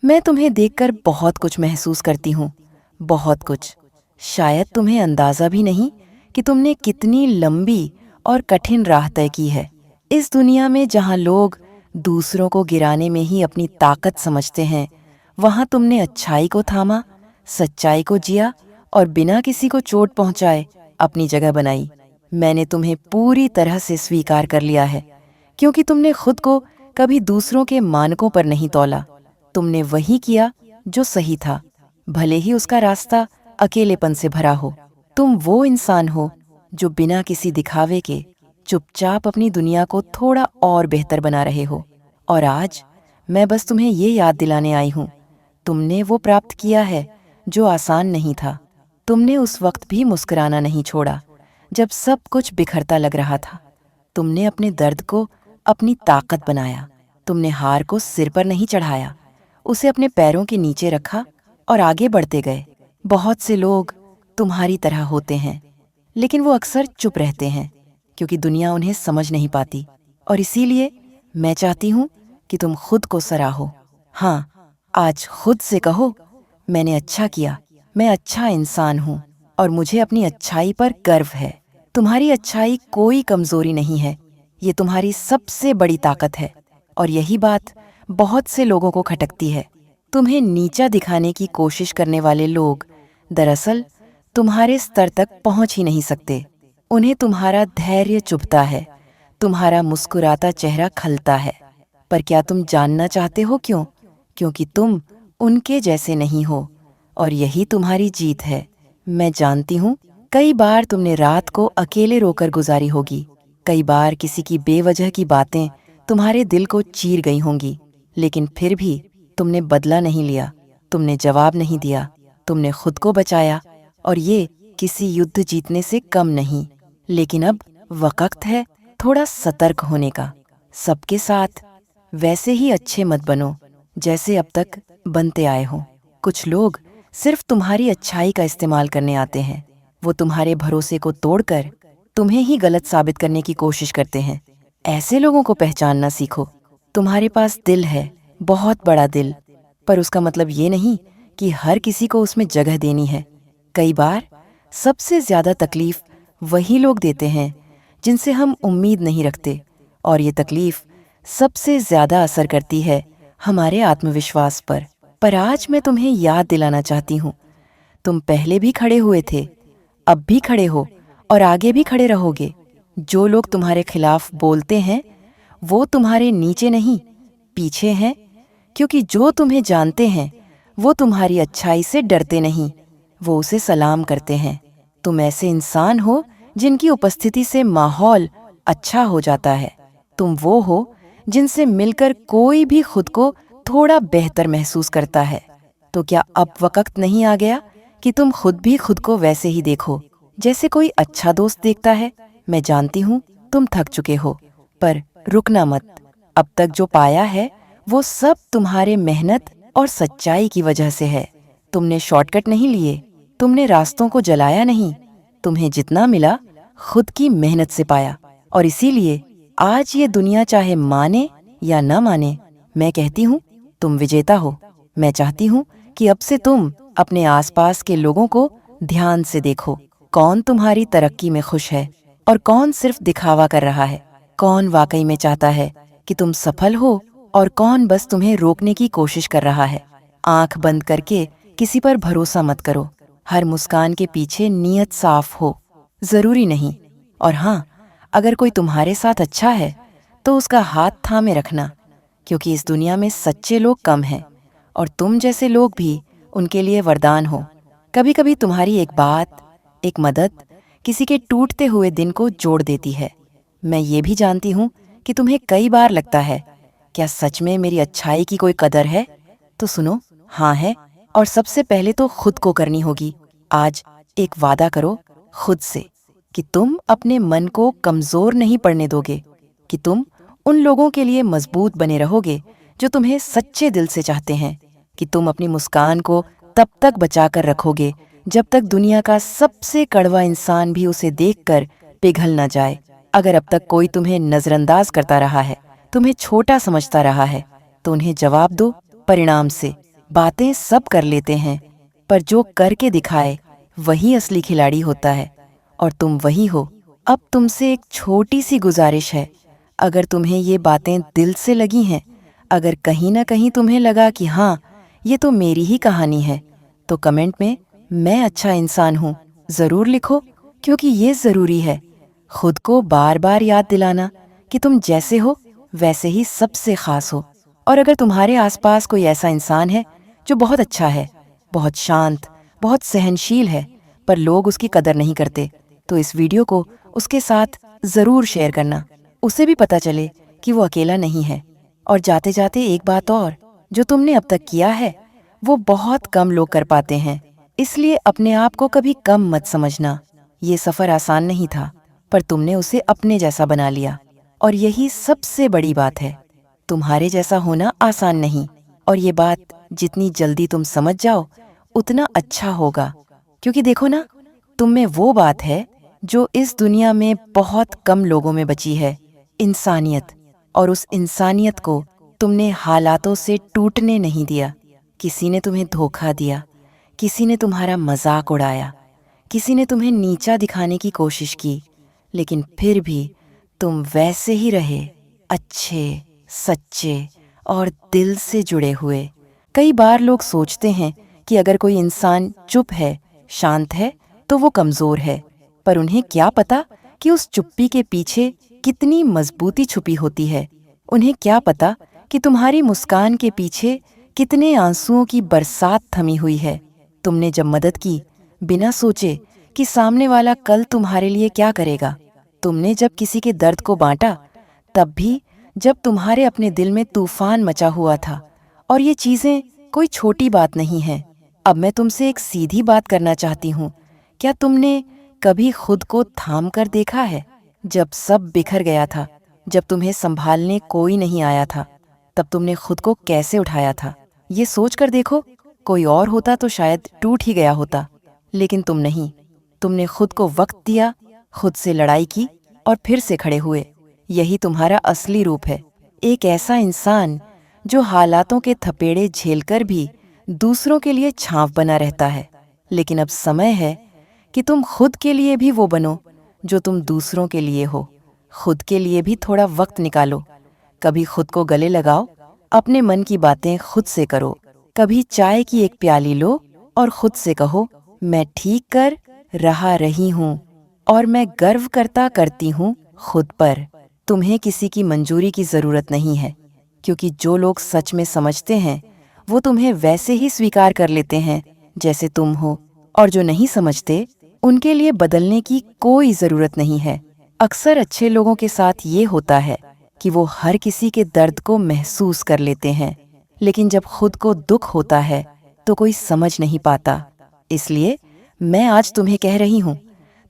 मैं तुम्हें देखकर बहुत कुछ महसूस करती हूँ, बहुत कुछ। शायद तुम्हें अंदाज़ा भी नहीं कि तुमने कितनी लंबी और कठिन राह तय की है। इस दुनिया में जहाँ लोग दूसरों को गिराने में ही अपनी ताकत समझते हैं, वहाँ तुमने अच्छाई को थामा, सच्चाई को जिया और बिना किसी को चोट पहुँचाए अपनी जगह बनाई। मैंने तुम्हें पूरी तरह से स्वीकार कर लिया है, क्योंकि तुमने खुद को कभी दूसरों के मानकों पर नहीं तौला। तुमने वही किया जो सही था, भले ही उसका रास्ता अकेलेपन से भरा हो। तुम वो इंसान हो जो बिना किसी दिखावे के चुपचाप अपनी दुनिया को थोड़ा और बेहतर बना रहे हो। और आज मैं बस तुम्हें ये याद दिलाने आई हूँ, तुमने वो प्राप्त किया है जो आसान नहीं था। तुमने उस वक्त भी मुस्कुराना नहीं छोड़ा जब सब कुछ बिखरता लग रहा था। तुमने अपने दर्द को अपनी ताकत बनाया। तुमने हार को सिर पर नहीं चढ़ाया, उसे अपने पैरों के नीचे रखा और आगे बढ़ते गए। बहुत से लोग तुम्हारी तरह होते हैं, लेकिन वो अक्सर चुप रहते हैं क्योंकि दुनिया उन्हें समझ नहीं पाती। और इसीलिए मैं चाहती हूँ कि तुम खुद को सराहो। हाँ, आज खुद से कहो, मैंने अच्छा किया, मैं अच्छा इंसान हूँ और मुझे अपनी अच्छाई पर गर्व है। तुम्हारी अच्छाई कोई कमजोरी नहीं है, ये तुम्हारी सबसे बड़ी ताकत है। और यही बात बहुत से लोगों को खटकती है। तुम्हें नीचा दिखाने की कोशिश करने वाले लोग दरअसल तुम्हारे स्तर तक पहुंच ही नहीं सकते। उन्हें तुम्हारा धैर्य चुभता है, तुम्हारा मुस्कुराता चेहरा खलता है। पर क्या तुम जानना चाहते हो क्यों? क्योंकि तुम उनके जैसे नहीं हो और यही तुम्हारी जीत है। मैं जानती हूँ, कई बार तुमने रात को अकेले रोकर गुजारी होगी। कई बार किसी की बेवजह की बातें तुम्हारे दिल को चीर गई होंगी, लेकिन फिर भी तुमने बदला नहीं लिया, तुमने जवाब नहीं दिया, तुमने खुद को बचाया। और ये किसी युद्ध जीतने से कम नहीं। लेकिन अब वक्त है थोड़ा सतर्क होने का। सबके साथ वैसे ही अच्छे मत बनो जैसे अब तक बनते आए हो। कुछ लोग सिर्फ तुम्हारी अच्छाई का इस्तेमाल करने आते हैं। वो तुम्हारे भरोसे को तोड़कर तुम्हें ही गलत साबित करने की कोशिश करते हैं। ऐसे लोगों को पहचानना सीखो। तुम्हारे पास दिल है, बहुत बड़ा दिल, पर उसका मतलब ये नहीं कि हर किसी को उसमें जगह देनी है। कई बार सबसे ज्यादा तकलीफ वही लोग देते हैं जिनसे हम उम्मीद नहीं रखते, और ये तकलीफ सबसे ज्यादा असर करती है हमारे आत्मविश्वास पर। आज मैं तुम्हें याद दिलाना चाहती हूँ, तुम पहले भी खड़े हुए थे, अब भी खड़े हो और आगे भी खड़े रहोगे। जो लोग तुम्हारे खिलाफ बोलते हैं वो तुम्हारे नीचे नहीं, पीछे हैं, क्योंकि जो तुम्हें जानते हैं वो तुम्हारी अच्छाई से डरते नहीं, वो उसे सलाम करते हैं। तुम ऐसे इंसान हो जिनकी उपस्थिति से माहौल अच्छा हो जाता है। तुम वो हो जिनसे मिलकर कोई भी खुद को थोड़ा बेहतर महसूस करता है। तो क्या अब वक्त नहीं आ गया कि तुम खुद भी खुद को वैसे ही देखो जैसे कोई अच्छा दोस्त देखता है? मैं जानती हूँ तुम थक चुके हो, पर रुकना मत। अब तक जो पाया है वो सब तुम्हारे मेहनत और सच्चाई की वजह से है। तुमने शॉर्टकट नहीं लिए, तुमने रास्तों को जलाया नहीं। तुम्हें जितना मिला खुद की मेहनत से पाया। और इसीलिए आज ये दुनिया चाहे माने या न माने, मैं कहती हूँ तुम विजेता हो। मैं चाहती हूँ कि अब से तुम अपने आसपास के लोगों को ध्यान से देखो। कौन तुम्हारी तरक्की में खुश है और कौन सिर्फ दिखावा कर रहा है? कौन वाकई में चाहता है कि तुम सफल हो और कौन बस तुम्हें रोकने की कोशिश कर रहा है? आंख बंद करके किसी पर भरोसा मत करो। हर मुस्कान के पीछे नीयत साफ हो, जरूरी नहीं। और हाँ, अगर कोई तुम्हारे साथ अच्छा है तो उसका हाथ थामे रखना, क्योंकि इस दुनिया में सच्चे लोग कम हैं और तुम जैसे लोग भी उनके लिए वरदान हो। कभी कभी तुम्हारी एक बात, एक मदद किसी के टूटते हुए दिन को जोड़ देती है। मैं ये भी जानती हूँ कि तुम्हें कई बार लगता है, क्या सच में मेरी अच्छाई की कोई कदर है? तो सुनो, हाँ है, और सबसे पहले तो खुद को करनी होगी। आज एक वादा करो खुद से कि तुम अपने मन को कमजोर नहीं पड़ने दोगे, कि तुम उन लोगों के लिए मजबूत बने रहोगे जो तुम्हें सच्चे दिल से चाहते हैं, कि तुम अपनी मुस्कान को तब तक बचा कर रखोगे जब तक दुनिया का सबसे कड़वा इंसान भी उसे देखकर पिघल न जाए। अगर अब तक कोई तुम्हें नजरअंदाज करता रहा है, तुम्हें छोटा समझता रहा है, तो उन्हें जवाब दो परिणाम से, बातें सब कर लेते हैं, पर जो करके दिखाए वही असली खिलाड़ी होता है, और तुम वही हो। अब तुमसे एक छोटी सी गुजारिश है, अगर तुम्हें ये बातें दिल से लगी हैं, अगर कहीं ना कहीं तुम्हें लगा कि हाँ, ये तो मेरी ही कहानी है, तो कमेंट में मैं अच्छा इंसान हूँ ज़रूर लिखो, क्योंकि ये ज़रूरी है खुद को बार बार याद दिलाना कि तुम जैसे हो वैसे ही सबसे ख़ास हो। और अगर तुम्हारे आसपास कोई ऐसा इंसान है जो बहुत अच्छा है, बहुत शांत, बहुत सहनशील है, पर लोग उसकी कदर नहीं करते, तो इस वीडियो को उसके साथ ज़रूर शेयर करना, उसे भी पता चले कि वो अकेला नहीं है। और जाते जाते एक बात और, जो तुमने अब तक किया है वो बहुत कम लोग कर पाते हैं, इसलिए अपने आप को कभी कम मत समझना। ये सफ़र आसान नहीं था, पर तुमने उसे अपने जैसा बना लिया, और यही सबसे बड़ी बात है। तुम्हारे जैसा होना आसान नहीं, और ये बात जितनी जल्दी तुम समझ जाओ उतना अच्छा होगा, क्योंकि देखो ना, तुम में वो बात है जो इस दुनिया में बहुत कम लोगों में बची है, इंसानियत। और उस इंसानियत को तुमने हालातों से टूटने नहीं दिया। किसी ने तुम्हें धोखा दिया, किसी ने तुम्हारा मजाक उड़ाया, किसी ने तुम्हें नीचा दिखाने की कोशिश की, लेकिन फिर भी तुम वैसे ही रहे, अच्छे, सच्चे और दिल से जुड़े हुए। कई बार लोग सोचते हैं कि अगर कोई इंसान चुप है, शांत है, तो वो कमज़ोर है, पर उन्हें क्या पता कि उस चुप्पी के पीछे कितनी मजबूती छुपी होती है। उन्हें क्या पता कि तुम्हारी मुस्कान के पीछे कितने आंसुओं की बरसात थमी हुई है। तुमने जब मदद की, बिना सोचे कि सामने वाला कल तुम्हारे लिए क्या करेगा, तुमने जब किसी के दर्द को बांटा, तब भी जब तुम्हारे अपने दिल में तूफान मचा हुआ था। और ये चीज़ें कोई छोटी बात नहीं है। अब मैं तुमसे एक सीधी बात करना चाहती हूँ, क्या तुमने कभी खुद को थाम कर देखा है? जब सब बिखर गया था, जब तुम्हें संभालने कोई नहीं आया था, तब तुमने खुद को कैसे उठाया था? ये सोच कर देखो, कोई और होता तो शायद टूट ही गया होता, लेकिन तुम नहीं। तुमने खुद को वक्त दिया, खुद से लड़ाई की, और फिर से खड़े हुए। यही तुम्हारा असली रूप है, एक ऐसा इंसान जो हालातों के थपेड़े झेलकर भी दूसरों के लिए छांव बना रहता है। लेकिन अब समय है कि तुम खुद के लिए भी वो बनो जो तुम दूसरों के लिए हो। खुद के लिए भी थोड़ा वक्त निकालो, कभी खुद को गले लगाओ, अपने मन की बातें खुद से करो। कभी चाय की एक प्याली लो और खुद से कहो, मैं ठीक कर रही हूँ, और मैं गर्व करती हूँ खुद पर। तुम्हें किसी की मंजूरी की ज़रूरत नहीं है, क्योंकि जो लोग सच में समझते हैं वो तुम्हें वैसे ही स्वीकार कर लेते हैं जैसे तुम हो, और जो नहीं समझते उनके लिए बदलने की कोई ज़रूरत नहीं है। अक्सर अच्छे लोगों के साथ ये होता है कि वो हर किसी के दर्द को महसूस कर लेते हैं, लेकिन जब खुद को दुख होता है तो कोई समझ नहीं पाता। इसलिए मैं आज तुम्हें कह रही हूँ,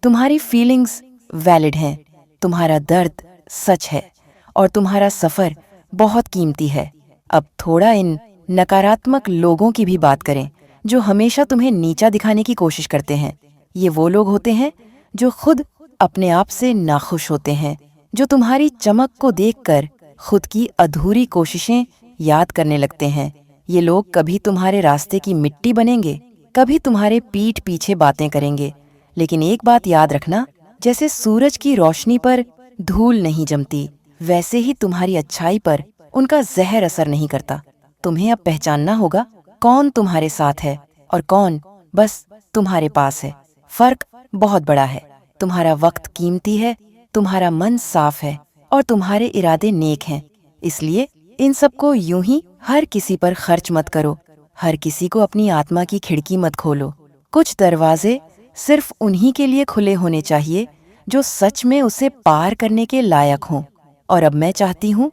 तुम्हारी फीलिंग्स वैलिड हैं, तुम्हारा दर्द सच है, और तुम्हारा सफ़र बहुत कीमती है। अब थोड़ा इन नकारात्मक लोगों की भी बात करें जो हमेशा तुम्हें नीचा दिखाने की कोशिश करते हैं। ये वो लोग होते हैं जो खुद अपने आप से नाखुश होते हैं, जो तुम्हारी चमक को देखकर खुद की अधूरी कोशिशें याद करने लगते हैं। ये लोग कभी तुम्हारे रास्ते की मिट्टी बनेंगे, कभी तुम्हारे पीठ पीछे बातें करेंगे, लेकिन एक बात याद रखना, जैसे सूरज की रोशनी पर धूल नहीं जमती, वैसे ही तुम्हारी अच्छाई पर उनका जहर असर नहीं करता। तुम्हें अब पहचानना होगा कौन तुम्हारे साथ है और कौन बस तुम्हारे पास है। फर्क बहुत बड़ा है। तुम्हारा वक्त कीमती है, तुम्हारा मन साफ है, और तुम्हारे इरादे नेक हैं। इसलिए इन सबको यूं ही हर किसी पर खर्च मत करो, हर किसी को अपनी आत्मा की खिड़की मत खोलो। कुछ दरवाजे सिर्फ उन्हीं के लिए खुले होने चाहिए जो सच में उसे पार करने के लायक हों। और अब मैं चाहती हूँ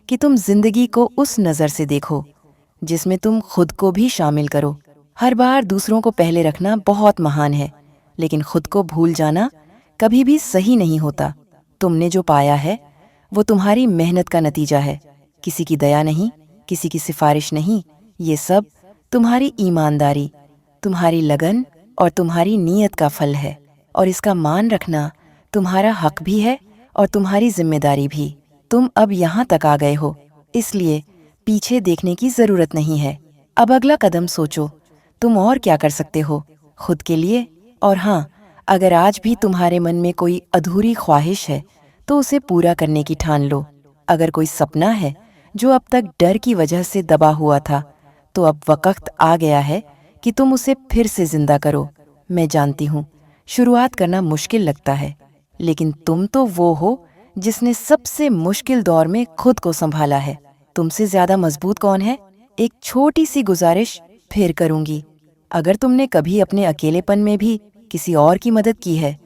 कि तुम जिंदगी को उस नज़र से देखो जिसमें तुम खुद को भी शामिल करो। हर बार दूसरों को पहले रखना बहुत महान है, लेकिन खुद को भूल जाना कभी भी सही नहीं होता। तुमने जो पाया है वो तुम्हारी मेहनत का नतीजा है, किसी की दया नहीं, किसी की सिफारिश नहीं। ये सब तुम्हारी ईमानदारी, तुम्हारी लगन और तुम्हारी नीयत का फल है, और इसका मान रखना तुम्हारा हक भी है और तुम्हारी जिम्मेदारी भी। तुम अब यहाँ तक आ गए हो, इसलिए पीछे देखने की ज़रूरत नहीं है। अब अगला कदम सोचो, तुम और क्या कर सकते हो खुद के लिए। और हाँ, अगर आज भी तुम्हारे मन में कोई अधूरी ख्वाहिश है तो उसे पूरा करने की ठान लो। अगर कोई सपना है जो अब तक डर की वजह से दबा हुआ था, तो अब वक्त आ गया है कि तुम उसे फिर से जिंदा करो। मैं जानती हूँ, शुरुआत करना मुश्किल लगता है, लेकिन तुम तो वो हो जिसने सबसे मुश्किल दौर में खुद को संभाला है। तुमसे ज्यादा मजबूत कौन है? एक छोटी सी गुजारिश फिर करूंगी। अगर तुमने कभी अपने अकेलेपन में भी किसी और की मदद की है,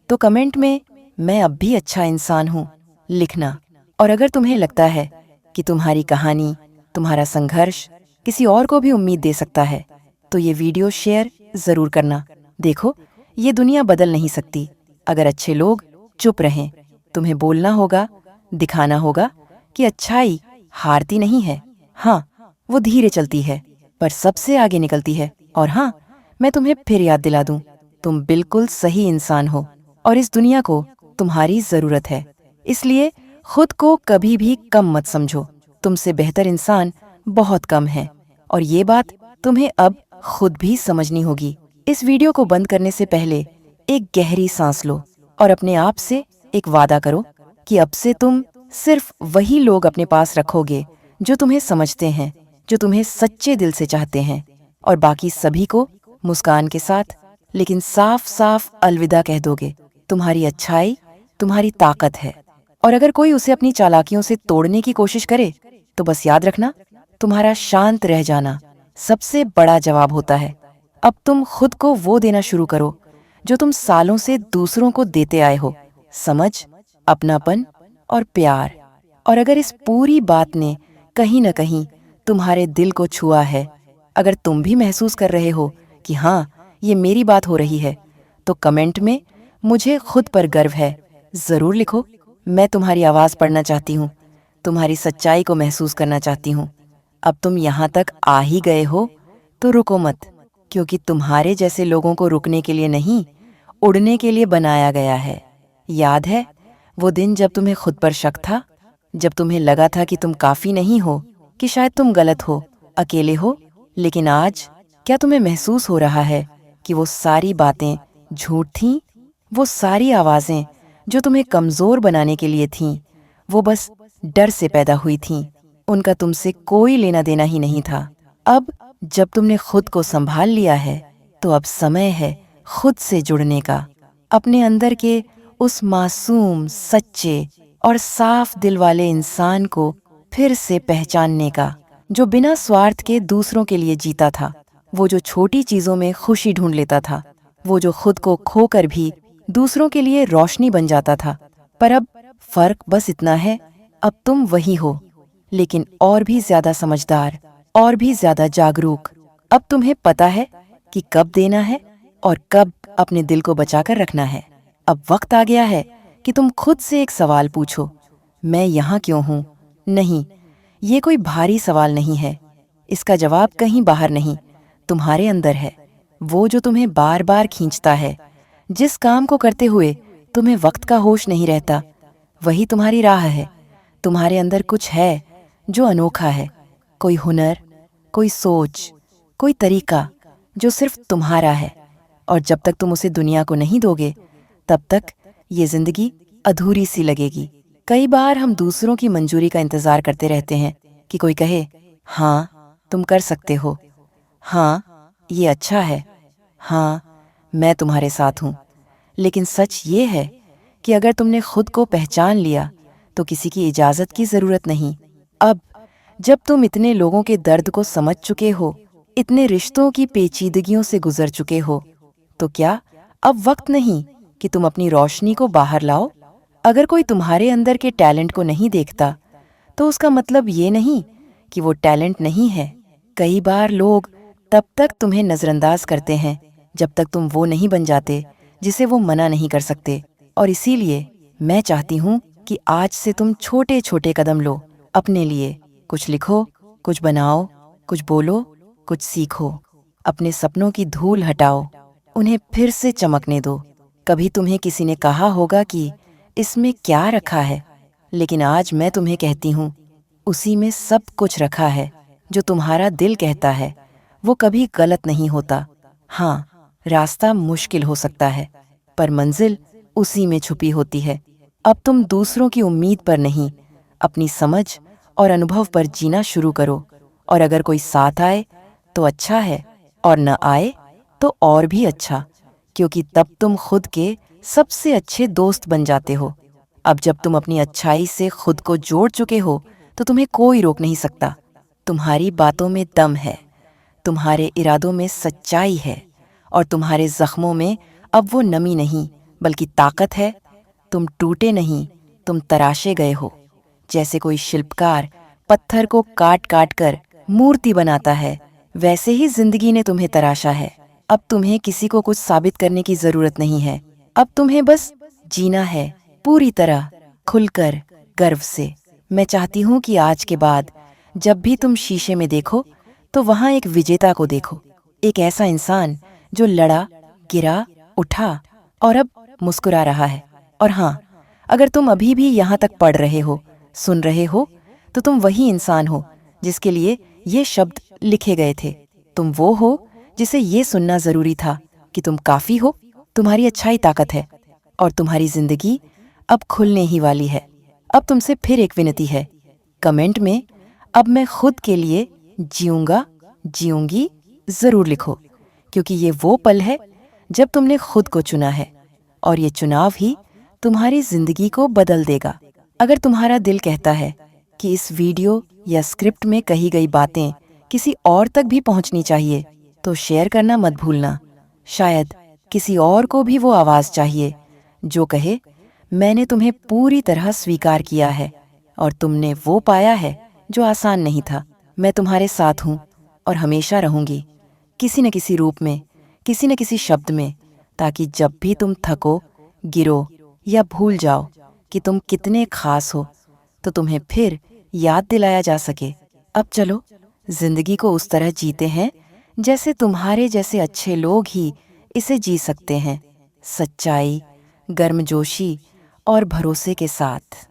तो कमेंट में मैं अब भी अच्छा इंसान हूँ लिखना। और अगर तुम्हें लगता है कि तुम्हारी कहानी, तुम्हारा संघर्ष किसी और को भी उम्मीद दे सकता है, तो ये वीडियो शेयर जरूर करना। देखो, ये दुनिया बदल नहीं सकती अगर अच्छे लोग चुप रहें। तुम्हें बोलना होगा, दिखाना होगा कि अच्छाई हारती नहीं है। हाँ, वो धीरे चलती है पर सबसे आगे निकलती है। और हाँ, मैं तुम्हें फिर याद दिला दूं, तुम बिल्कुल सही इंसान हो और इस दुनिया को तुम्हारी जरूरत है। इसलिए खुद को कभी भी कम मत समझो। तुमसे बेहतर इंसान बहुत कम है और ये बात तुम्हें अब खुद भी समझनी होगी। इस वीडियो को बंद करने से पहले एक गहरी सांस लो और अपने आप से एक वादा करो कि अब से तुम सिर्फ वही लोग अपने पास रखोगे जो तुम्हें समझते हैं, जो तुम्हें सच्चे दिल से चाहते हैं, और बाकी सभी को मुस्कान के साथ लेकिन साफ साफ अलविदा कह दोगे। तुम्हारी अच्छाई तुम्हारी ताकत है और अगर कोई उसे अपनी चालाकियों से तोड़ने की कोशिश करे तो बस याद रखना, तुम्हारा शांत रह जाना सबसे बड़ा जवाब होता है। अब तुम खुद को वो देना शुरू करो जो तुम सालों से दूसरों को देते आए हो, समझ, अपनापन और प्यार। और अगर इस पूरी बात ने कहीं न कहीं तुम्हारे दिल को छुआ है, अगर तुम भी महसूस कर रहे हो कि हाँ, ये मेरी बात हो रही है, तो कमेंट में मुझे खुद पर गर्व है जरूर लिखो। मैं तुम्हारी आवाज़ पढ़ना चाहती हूँ, तुम्हारी सच्चाई को महसूस करना चाहती हूँ। अब तुम यहाँ तक आ ही गए हो तो रुको मत, क्योंकि तुम्हारे जैसे लोगों को रुकने के लिए नहीं, उड़ने के लिए बनाया गया है। याद है वो दिन जब तुम्हें खुद पर शक था, जब तुम्हें लगा था कि तुम काफ़ी नहीं हो, कि शायद तुम गलत हो, अकेले हो? लेकिन आज क्या तुम्हें महसूस हो रहा है कि वो सारी बातें झूठ थीं? वो सारी आवाज़ें जो तुम्हें कमज़ोर बनाने के लिए थीं, वो बस डर से पैदा हुई थीं। उनका तुमसे कोई लेना देना ही नहीं था। अब जब तुमने खुद को संभाल लिया है, तो अब समय है खुद से जुड़ने का, अपने अंदर के उस मासूम, सच्चे और साफ दिल वाले इंसान को फिर से पहचानने का, जो बिना स्वार्थ के दूसरों के लिए जीता था, वो जो छोटी चीज़ों में खुशी ढूंढ लेता था, वो जो खुद को खोकर भी दूसरों के लिए रोशनी बन जाता था। पर अब फर्क बस इतना है, अब तुम वही हो, लेकिन और भी ज्यादा समझदार, और भी ज्यादा जागरूक। अब तुम्हें पता है कि कब देना है और कब अपने दिल को बचाकर रखना है। अब वक्त आ गया है कि तुम खुद से एक सवाल पूछो, मैं यहाँ क्यों हूँ? नहीं, ये कोई भारी सवाल नहीं है। इसका जवाब कहीं बाहर नहीं, तुम्हारे अंदर है। वो जो तुम्हें बार बार खींचता है, जिस काम को करते हुए तुम्हें वक्त का होश नहीं रहता, वही तुम्हारी राह है। तुम्हारे अंदर कुछ है जो अनोखा है, कोई हुनर, कोई सोच, कोई तरीका जो सिर्फ तुम्हारा है। और जब तक तुम उसे दुनिया को नहीं दोगे, तब तक ये जिंदगी अधूरी सी लगेगी। कई बार हम दूसरों की मंजूरी का इंतजार करते रहते हैं कि कोई कहे, हाँ तुम कर सकते हो, हाँ ये अच्छा है, हाँ मैं तुम्हारे साथ हूँ। लेकिन सच ये है कि अगर तुमने खुद को पहचान लिया, तो किसी की इजाज़त की ज़रूरत नहीं। अब जब तुम इतने लोगों के दर्द को समझ चुके हो, इतने रिश्तों की पेचीदगियों से गुजर चुके हो, तो क्या अब वक्त नहीं कि तुम अपनी रोशनी को बाहर लाओ? अगर कोई तुम्हारे अंदर के टैलेंट को नहीं देखता, तो उसका मतलब ये नहीं कि वो टैलेंट नहीं है। कई बार लोग तब तक तुम्हें नज़रअंदाज करते हैं जब तक तुम वो नहीं बन जाते जिसे वो मना नहीं कर सकते। और इसीलिए मैं चाहती हूँ कि आज से तुम छोटे छोटे कदम लो अपने लिए। कुछ लिखो, कुछ बनाओ, कुछ बोलो, कुछ सीखो। अपने सपनों की धूल हटाओ, उन्हें फिर से चमकने दो। कभी तुम्हें किसी ने कहा होगा कि इसमें क्या रखा है, लेकिन आज मैं तुम्हें कहती हूँ, उसी में सब कुछ रखा है। जो तुम्हारा दिल कहता है वो कभी गलत नहीं होता। हाँ, रास्ता मुश्किल हो सकता है, पर मंजिल उसी में छुपी होती है। अब तुम दूसरों की उम्मीद पर नहीं, अपनी समझ और अनुभव पर जीना शुरू करो। और अगर कोई साथ आए तो अच्छा है, और न आए तो और भी अच्छा, क्योंकि तब तुम खुद के सबसे अच्छे दोस्त बन जाते हो। अब जब तुम अपनी अच्छाई से खुद को जोड़ चुके हो तो तुम्हें कोई रोक नहीं सकता। तुम्हारी बातों में दम है, तुम्हारे इरादों में सच्चाई है, और तुम्हारे जख्मों में अब वो नमी नहीं बल्कि ताकत है। तुम टूटे नहीं, तुम तराशे गए हो। जैसे कोई शिल्पकार पत्थर को काट काट कर मूर्ति बनाता है, वैसे ही जिंदगी ने तुम्हें तराशा है। अब तुम्हें किसी को कुछ साबित करने की जरूरत नहीं है। अब तुम्हें बस जीना है, पूरी तरह, खुलकर, गर्व से। मैं चाहती हूँ कि आज के बाद जब भी तुम शीशे में देखो तो वहाँ एक विजेता को देखो, एक ऐसा इंसान जो लड़ा, गिरा, उठा और अब मुस्कुरा रहा है। और हाँ, अगर तुम अभी भी यहाँ तक पढ़ रहे हो, सुन रहे हो, तो तुम वही इंसान हो जिसके लिए ये शब्द लिखे गए थे। तुम वो हो जिसे ये सुनना जरूरी था कि तुम काफी हो, तुम्हारी अच्छाई ताकत है, और तुम्हारी जिंदगी अब खुलने ही वाली है। अब तुमसे फिर एक विनती है, कमेंट में अब मैं खुद के लिए जीऊंगा, जीऊंगी जरूर लिखो, क्योंकि ये वो पल है जब तुमने खुद को चुना है, और ये चुनाव ही तुम्हारी जिंदगी को बदल देगा। अगर तुम्हारा दिल कहता है कि इस वीडियो या स्क्रिप्ट में कही गई बातें किसी और तक भी पहुंचनी चाहिए, तो शेयर करना मत भूलना। शायद किसी और को भी वो आवाज़ चाहिए जो कहे, मैंने तुम्हें पूरी तरह स्वीकार किया है और तुमने वो पाया है जो आसान नहीं था। मैं तुम्हारे साथ हूँ और हमेशा रहूँगी, किसी न किसी रूप में, किसी न किसी शब्द में, ताकि जब भी तुम थको, गिरो या भूल जाओ कि तुम कितने खास हो, तो तुम्हें फिर याद दिलाया जा सके। अब चलो, जिंदगी को उस तरह जीते हैं जैसे तुम्हारे जैसे अच्छे लोग ही इसे जी सकते हैं, सच्चाई, गर्मजोशी और भरोसे के साथ।